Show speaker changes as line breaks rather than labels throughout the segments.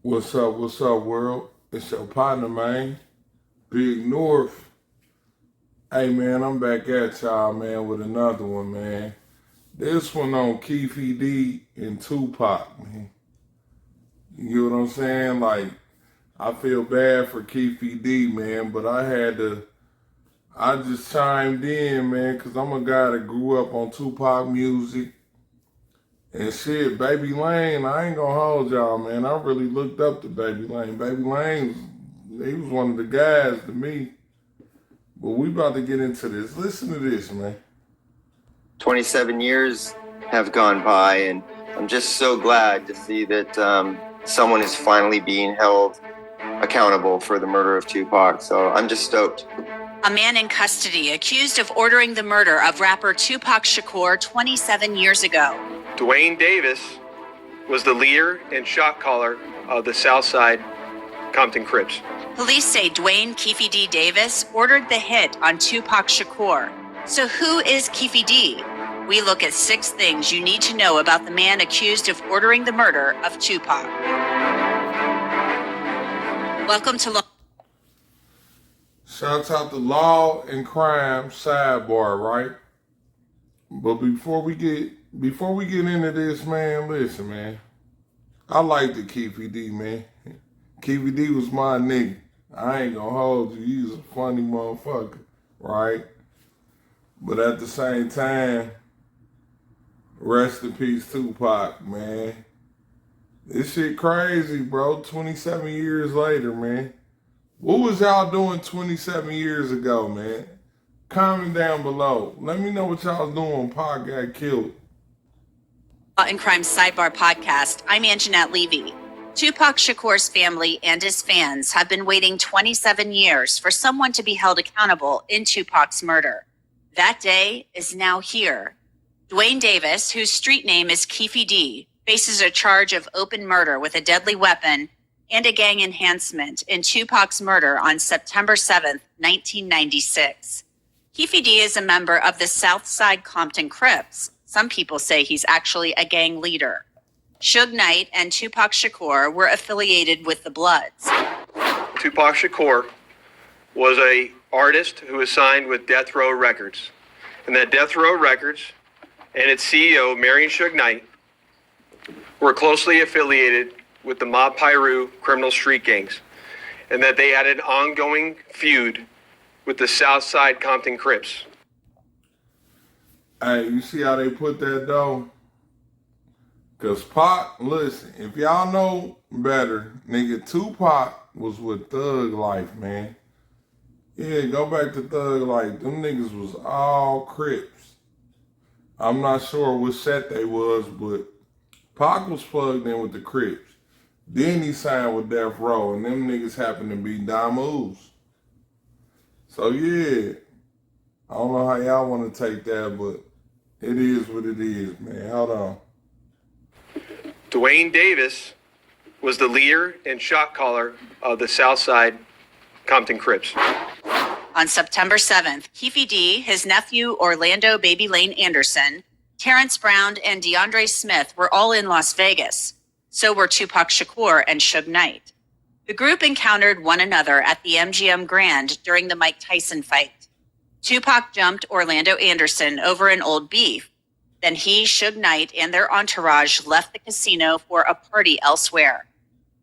What's up, world? It's your partner, man. Big North. Hey, man, I'm back at y'all, man, with another one, man. This one on Keefe D and Tupac, man. You know what I'm saying? Like, I feel bad for Keefe D, man, but I just chimed in, man, because I'm a guy that grew up on Tupac music. And shit, Baby Lane, I ain't gonna hold y'all, man. I really looked up to Baby Lane. Baby Lane, he was one of the guys to me. But we about to get into this. Listen to this, man.
27 years have gone by, and I'm just so glad to see that someone is finally being held accountable for the murder of Tupac. So I'm just stoked.
A man in custody accused of ordering the murder of rapper Tupac Shakur 27 years ago.
Dwayne Davis was the leader and shot caller of the Southside Compton Crips.
Police say Dwayne Keefe D. Davis ordered the hit on Tupac Shakur. So who is Keefe D? We look at 6 things you need to know about the man accused of ordering the murder of Tupac. Welcome to
Shouts out to Law and Crime Sidebar, right? But before we get into this, man, listen, man. I like the Keefe D, man. Keefe D was my nigga. I ain't gonna hold you. He's a funny motherfucker, right? But at the same time, rest in peace, Tupac, man. This shit crazy, bro. 27 years later, man. What was y'all doing 27 years ago, man? Comment down below. Let me know what y'all was doing when Pac got killed.
Law and Crime Sidebar podcast. I'm Anjanette Levy. Tupac Shakur's family and his fans have been waiting 27 years for someone to be held accountable in Tupac's murder. That day is now here. Dwayne Davis, whose street name is Keefe D, faces a charge of open murder with a deadly weapon and a gang enhancement in Tupac's murder on September 7th, 1996. Keefe D is a member of the Southside Compton Crips. Some people say he's actually a gang leader. Suge Knight and Tupac Shakur were affiliated with the Bloods.
Tupac Shakur was an artist who was signed with Death Row Records. And that Death Row Records and its CEO, Marion Suge Knight, were closely affiliated with the Mob Piru criminal street gangs, and that they had an ongoing feud with the Southside Compton Crips.
Hey, you see how they put that though? Cause Pac, listen, if y'all know better, nigga, Tupac was with Thug Life, man. Yeah, go back to Thug Life. Them niggas was all Crips. I'm not sure what set they was, but Pac was plugged in with the Crips. Then he signed with Death Row, and them niggas happened to be Damus. So yeah, I don't know how y'all want to take that, but it is what it is, man. Hold on.
Dwayne Davis was the leader and shot caller of the Southside Compton Crips.
On September 7th, Keefe D, his nephew Orlando Baby Lane Anderson, Terrence Brown, and DeAndre Smith were all in Las Vegas. So were Tupac Shakur and Suge Knight. The group encountered one another at the MGM Grand during the Mike Tyson fight. Tupac jumped Orlando Anderson over an old beef. Then he, Suge Knight, and their entourage left the casino for a party elsewhere.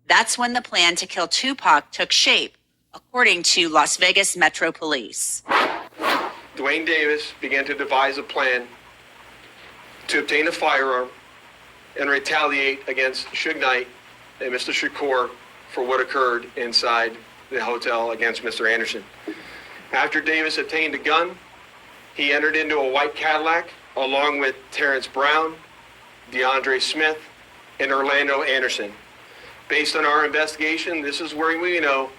That's when the plan to kill Tupac took shape, according to Las Vegas Metro Police.
Dwayne Davis began to devise a plan to obtain a firearm and retaliate against Suge Knight and Mr. Shakur for what occurred inside the hotel against Mr. Anderson. After Davis obtained a gun, he entered into a white Cadillac along with Terrence Brown, DeAndre Smith, and Orlando Anderson. Based on our investigation, this is where we know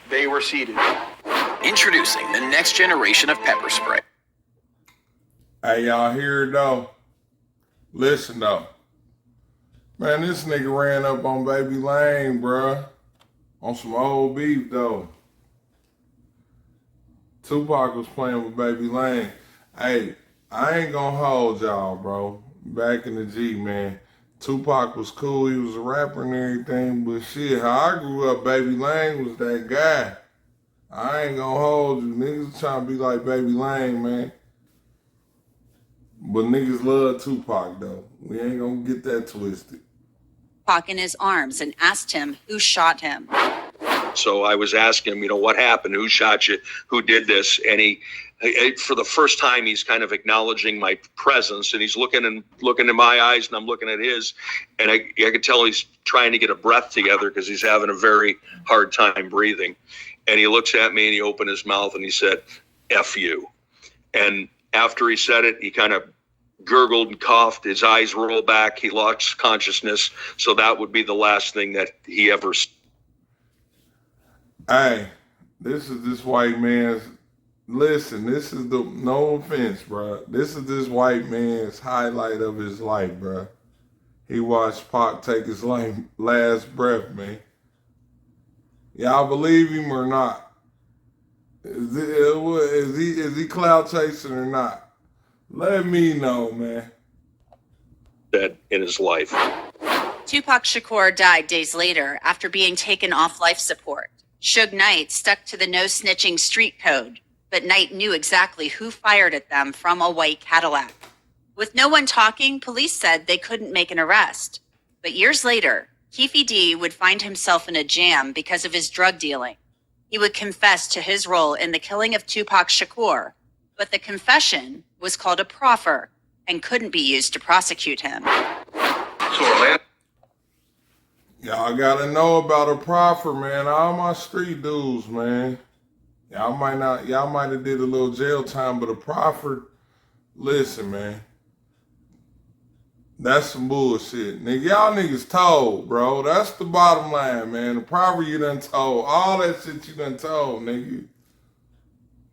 they were seated.
Introducing the next generation of pepper spray.
Hey, y'all hear it though? Listen though. Man, this nigga ran up on Baby Lane, bruh. On some old beef though. Tupac was playing with Baby Lane. Hey, I ain't gonna hold y'all, bro. Back in the G, man. Tupac was cool, he was a rapper and everything, but shit, how I grew up, Baby Lane was that guy. I ain't gonna hold you. Niggas trying to be like Baby Lane, man. But niggas love Tupac, though. We ain't gonna get that twisted.
Tupac in his arms and asked him who shot him.
So I was asking him, what happened? Who shot you? Who did this? And he for the first time, he's kind of acknowledging my presence, and he's looking in my eyes, and I'm looking at his, and I could tell he's trying to get a breath together because he's having a very hard time breathing. And he looks at me, and he opened his mouth, and he said, "F you." And after he said it, he kind of gurgled and coughed. His eyes rolled back. He lost consciousness. So that would be the last thing that he ever said.
Hey, this is this white man's, listen, this is the, no offense, bro. This is this white man's highlight of his life, bro. He watched Pac take his last breath, man. Y'all believe him or not? Is he cloud chasing or not? Let me know, man.
That in his life.
Tupac Shakur died days later after being taken off life support. Suge Knight stuck to the no snitching street code, but Knight knew exactly who fired at them from a white Cadillac. With no one talking, police said they couldn't make an arrest. But years later, Keefe D would find himself in a jam because of his drug dealing. He would confess to his role in the killing of Tupac Shakur, but the confession was called a proffer and couldn't be used to prosecute him.
Y'all gotta know about a proffer, man. All my street dudes, man. Y'all might have did a little jail time, but a proffer, listen, man. That's some bullshit. Nigga, y'all niggas told, bro. That's the bottom line, man. The proffer you done told. All that shit you done told, nigga.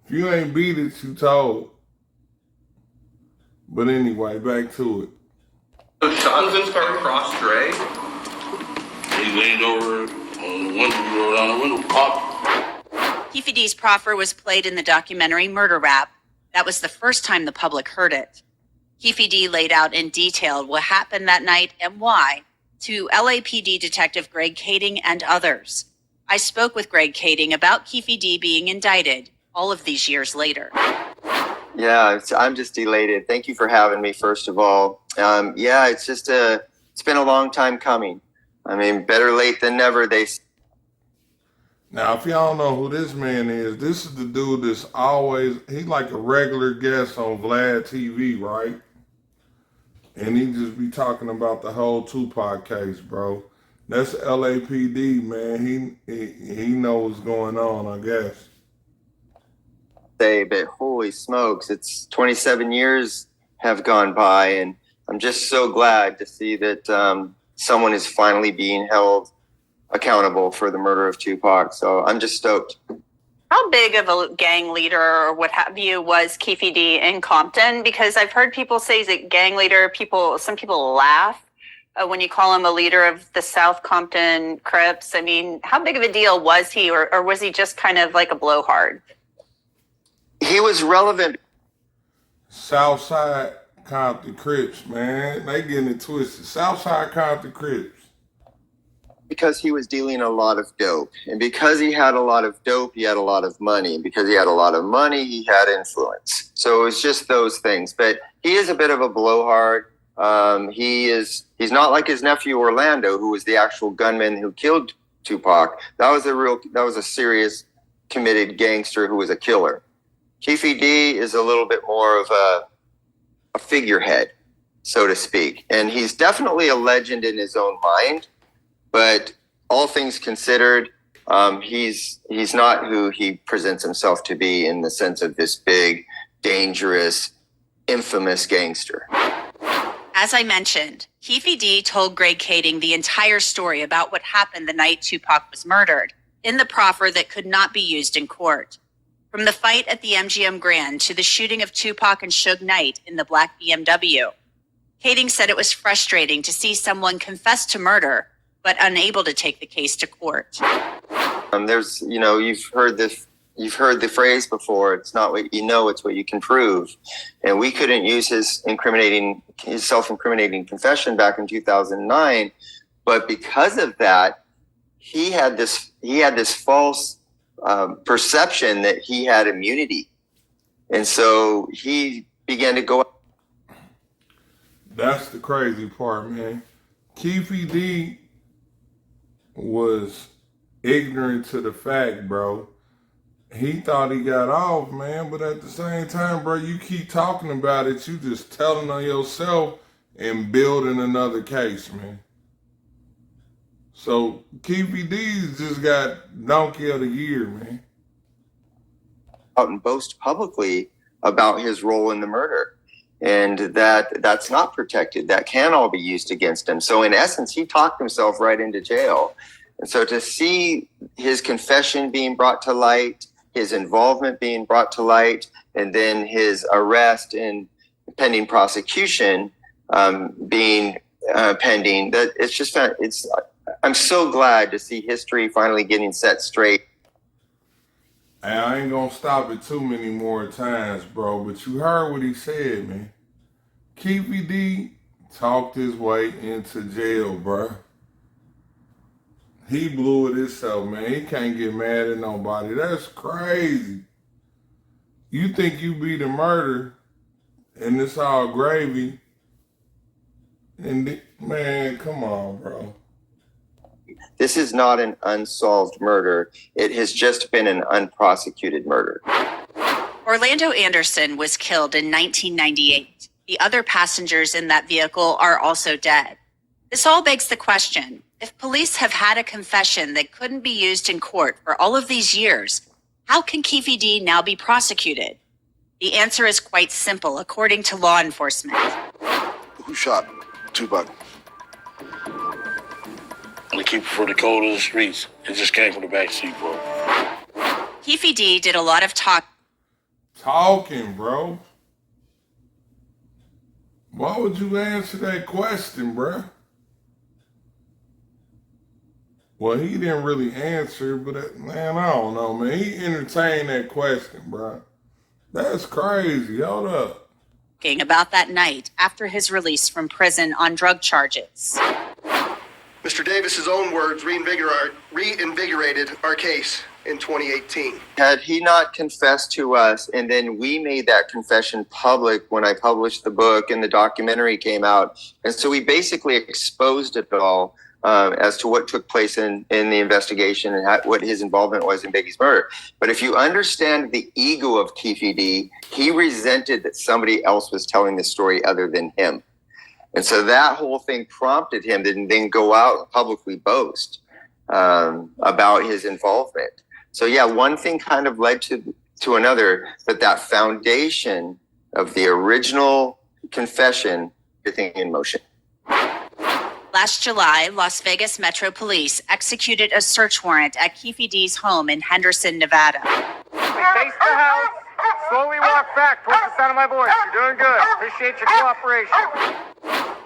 If you ain't beat it, you told. But anyway, back to it.
So Jonathan started cross Dre. He leaned over on the window, rolled down the window, popped.
Keefe D's proffer was played in the documentary Murder Rap. That was the first time the public heard it. Keefe D laid out in detail what happened that night and why to LAPD Detective Greg Kading and others. I spoke with Greg Kading about Keefe D being indicted all of these years later.
Yeah, I'm just elated. Thank you for having me, first of all. Yeah, it's been a long time coming. I mean, better late than never, they say.
Now, if y'all don't know who this man is, this is the dude that's always, he's like a regular guest on Vlad TV, right? And he just be talking about the whole Tupac case, bro. That's LAPD, man. He knows what's going on, I guess.
But holy smokes, it's 27 years have gone by, and I'm just so glad to see that someone is finally being held accountable for the murder of Tupac. So I'm just stoked.
How big of a gang leader or what have you was Keefe D in Compton? Because I've heard people say he's a gang leader. Some people laugh when you call him a leader of the South Compton Crips. I mean, how big of a deal was he, or was he just kind of like a blowhard?
He was relevant.
Southside Compton Crips, man. They getting it twisted. Southside Compton Crips.
Because he was dealing a lot of dope. And because he had a lot of dope, he had a lot of money. And because he had a lot of money, he had influence. So it was just those things. But he is a bit of a blowhard. He's not like his nephew Orlando, who was the actual gunman who killed Tupac. That was a serious, committed gangster who was a killer. Keefe D is a little bit more of a figurehead, so to speak. And he's definitely a legend in his own mind. But all things considered, he's not who he presents himself to be in the sense of this big, dangerous, infamous gangster.
As I mentioned, Keefe D told Greg Kading the entire story about what happened the night Tupac was murdered in the proffer that could not be used in court. From the fight at the MGM Grand to the shooting of Tupac and Suge Knight in the black BMW, Kading said it was frustrating to see someone confess to murder but unable to take the case to court.
You've heard this you've heard the phrase before, it's not what you know, it's what you can prove. And we couldn't use his self-incriminating confession back in 2009. But because of that, he had this false perception that he had immunity. And so he began to go.
That's the crazy part, man. Keefe D was ignorant to the fact, bro. He thought he got off, man, but at the same time, bro, you keep talking about it, you just telling on yourself and building another case, man. So Keefe D's just got Donkey of the Year, man.
Out and boast publicly about his role in the murder. And that's not protected. That can all be used against him. So in essence, he talked himself right into jail. And so to see his confession being brought to light, his involvement being brought to light, and then his arrest and pending prosecution being pending, that I'm so glad to see history finally getting set straight.
And I ain't gonna stop it too many more times, bro, but you heard what he said, man. Keefe D talked his way into jail, bro. He blew it himself, man. He can't get mad at nobody. That's crazy. You think you beat a murder and it's all gravy? And man, come on, bro.
This is not an unsolved murder. It has just been an unprosecuted murder.
Orlando Anderson was killed in 1998. The other passengers in that vehicle are also dead. This all begs the question, if police have had a confession that couldn't be used in court for all of these years, how can Keefe D now be prosecuted? The answer is quite simple, according to law enforcement.
Who shot Tupac?
We keep it for the code of the streets. It just came from the back seat, bro.
Keefe D did a lot of
talking, bro. Why would you answer that question, bro? Well, he didn't really answer, but man, I don't know, man. He entertained that question, bro. That's crazy. Hold up.
About that night after his release from prison on drug charges.
Mr. Davis's own words reinvigorated our case in 2018.
Had he not confessed to us, and then we made that confession public when I published the book and the documentary came out, and so we basically exposed it all as to what took place in the investigation and what his involvement was in Biggie's murder. But if you understand the ego of Keefe D, he resented that somebody else was telling the story other than him. And so that whole thing prompted him to then go out and publicly boast about his involvement. So yeah, one thing kind of led to another, but that foundation of the original confession, everything in motion.
Last July, Las Vegas Metro Police executed a search warrant at Keefe D's home in Henderson, Nevada.
Face the house, slowly walk back towards the sound of my voice. You're doing good. Appreciate your cooperation.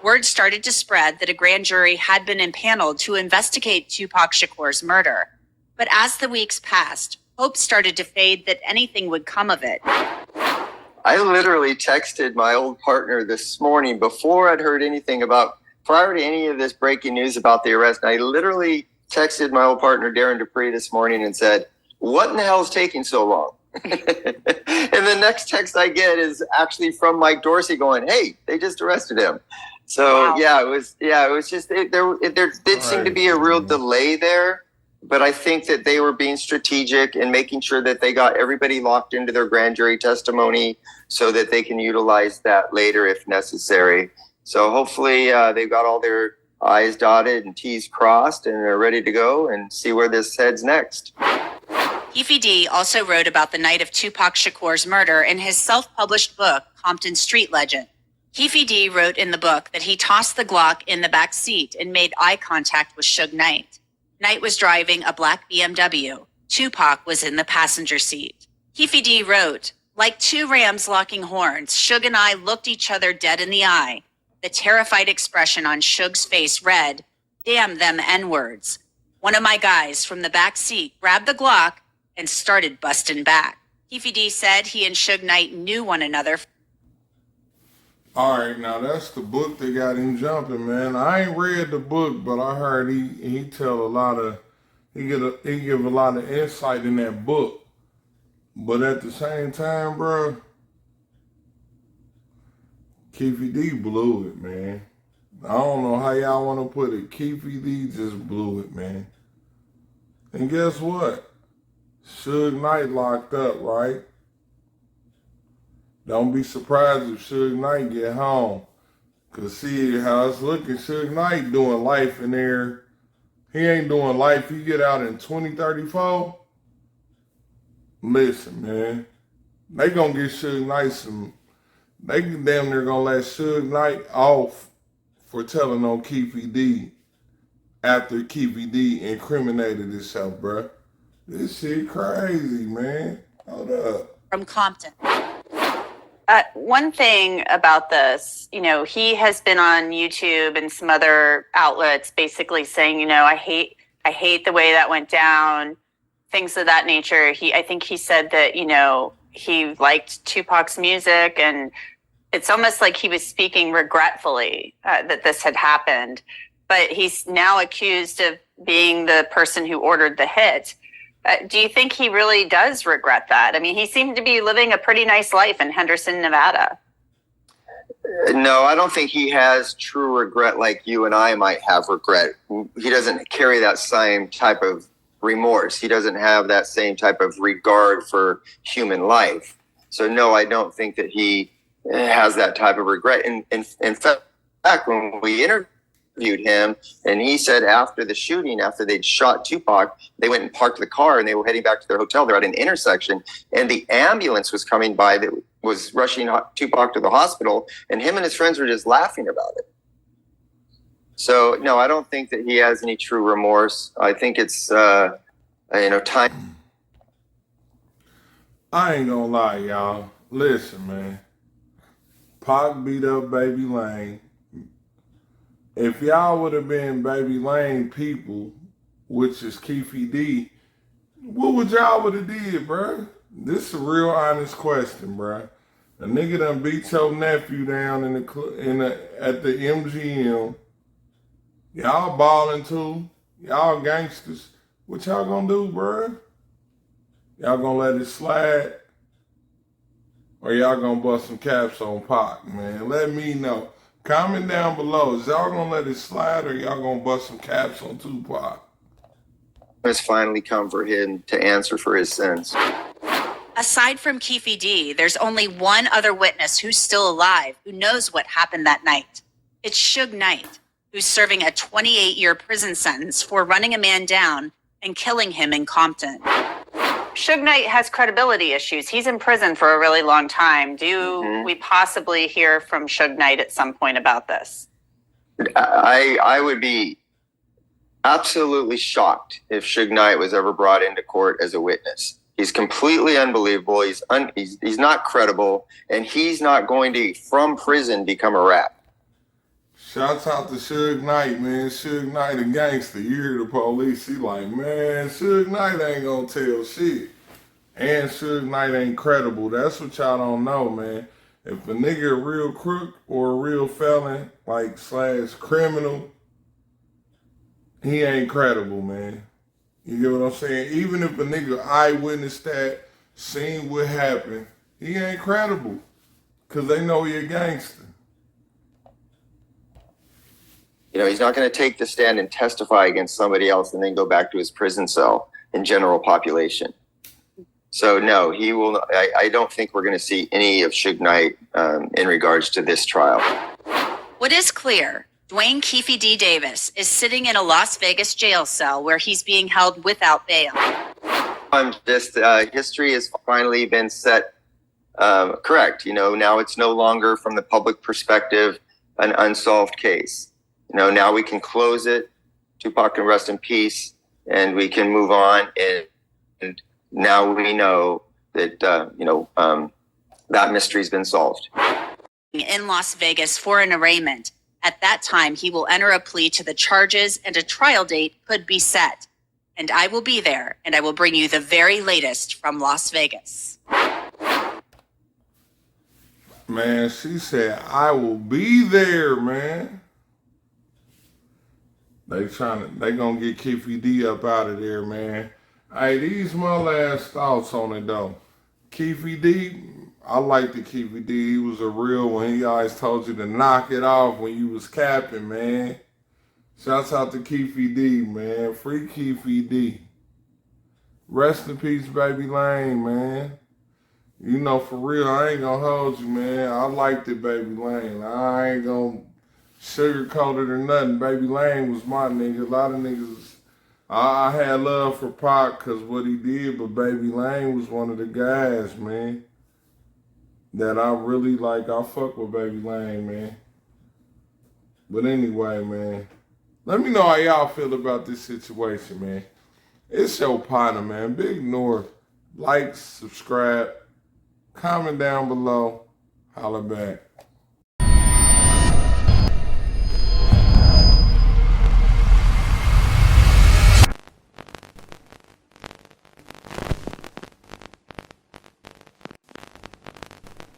Word started to spread that a grand jury had been impaneled to investigate Tupac Shakur's murder. But as the weeks passed, hope started to fade that anything would come of it.
I literally texted my old partner this morning before I'd heard anything prior to any of this breaking news about the arrest. I literally texted my old partner, Darren Dupree, this morning and said, what in the hell is taking so long? And the next text I get is actually from Mike Dorsey going, hey, they just arrested him. So, wow. It was just, there did seem to be a real delay there. But I think that they were being strategic and making sure that they got everybody locked into their grand jury testimony so that they can utilize that later if necessary. So hopefully they've got all their I's dotted and T's crossed and they're ready to go and see where this heads next.
Keefe D also wrote about the night of Tupac Shakur's murder in his self-published book, Compton Street Legend. Keefe D wrote in the book that he tossed the Glock in the back seat and made eye contact with Suge Knight. Knight was driving a black BMW. Tupac was in the passenger seat. Keefe D wrote, like two rams locking horns, Suge and I looked each other dead in the eye. The terrified expression on Suge's face read, damn them N-words. One of my guys from the back seat grabbed the Glock and started busting back. Keefe D said he and Suge Knight knew one another.
All right, now that's the book that got him jumping, man. I ain't read the book, but I heard he tell a lot of he give a lot of insight in that book. But at the same time, bro, Keefe D blew it, man. I don't know how y'all want to put it. Keefe D just blew it, man. And guess what? Suge Knight locked up, right? Don't be surprised if Suge Knight get home. Cause see how it's looking, Suge Knight doing life in there. He ain't doing life. He get out in 2034. Listen, man. They gonna get Suge Knight some. They damn near gonna let Suge Knight off for telling on Keefe D after Keefe D incriminated himself, bruh. This shit crazy, man. Hold up.
From Compton.
One thing about this, he has been on YouTube and some other outlets basically saying, I hate the way that went down, things of that nature. I think he said that, he liked Tupac's music, and it's almost like he was speaking regretfully that this had happened. But he's now accused of being the person who ordered the hit. Do you think he really does regret that? I mean, he seemed to be living a pretty nice life in Henderson, Nevada.
No, I don't think he has true regret like you and I might have regret. He doesn't carry that same type of remorse. He doesn't have that same type of regard for human life. So no, I don't think that he has that type of regret. In fact, when we interviewed him, and he said after the shooting, after they'd shot Tupac, they went and parked the car and they were heading back to their hotel. They're at an intersection, and the ambulance was coming by that was rushing Tupac to the hospital, and him and his friends were just laughing about it. So no, I don't think that he has any true remorse. I think it's time.
I ain't gonna lie, y'all. Listen, man. Pac beat up Baby Lane. If y'all would have been Baby Lane people, which is Keefe D, what would y'all would have did, bruh? This is a real honest question, bruh. A nigga done beat your nephew down at the MGM. Y'all balling too. Y'all gangsters. What y'all gonna do, bruh? Y'all gonna let it slide? Or y'all gonna bust some caps on Pac, man? Let me know. Comment down below. Is y'all gonna let it slide, or y'all gonna bust some caps on Tupac?
It's finally come for him to answer for his sins.
Aside from Keefe D, there's only one other witness who's still alive who knows what happened that night. It's Suge Knight, who's serving a 28-year prison sentence for running a man down and killing him in Compton.
Suge Knight has credibility issues. He's in prison for a really long time. Do we possibly hear from Suge Knight at some point about this?
I would be absolutely shocked if Suge Knight was ever brought into court as a witness. He's completely unbelievable. He's not credible, and he's not going to, from prison, become a rap.
Shouts out to Suge Knight, man. Suge Knight a gangster. You hear the police, he like, man, Suge Knight ain't gonna tell shit. And Suge Knight ain't credible. That's what y'all don't know, man. If a nigga a real crook or a real felon, like / criminal, he ain't credible, man. You get what I'm saying? Even if a nigga eyewitness that, seen what happened, he ain't credible. Cause they know he a gangster.
He's not going to take the stand and testify against somebody else and then go back to his prison cell in general population. So no, he will. I don't think we're going to see any of Suge Knight in regards to this trial.
What is clear, Dwayne Keefe D. Davis is sitting in a Las Vegas jail cell where he's being held without bail.
History has finally been set correct. Now it's no longer from the public perspective an unsolved case. Now we can close it. Tupac can rest in peace, and we can move on. And now we know that that mystery's been solved.
In Las Vegas for an arraignment. At that time, he will enter a plea to the charges, and a trial date could be set. and I will be there, and I will bring you the very latest from Las Vegas.
Man, she said, I will be there, man. They gonna get Keefe D up out of there, man. Hey, these my last thoughts on it, though. Keefe D, I like the Keefe D. He was a real one. He always told you to knock it off when you was capping, man. Shouts out to Keefe D, man. Free Keefe D. Rest in peace, Baby Lane, man. You know, for real, I ain't gonna hold you, man. I liked it, Baby Lane. I ain't gonna sugarcoat it or nothing. Baby Lane was my nigga. A lot of niggas, I had love for Pac because what he did, but Baby Lane was one of the guys, man, that I really like. I fuck with Baby Lane, man. But anyway, man, let me know how y'all feel about this situation, man. It's your partner, man. Big North. Like, subscribe, comment down below. Holla back.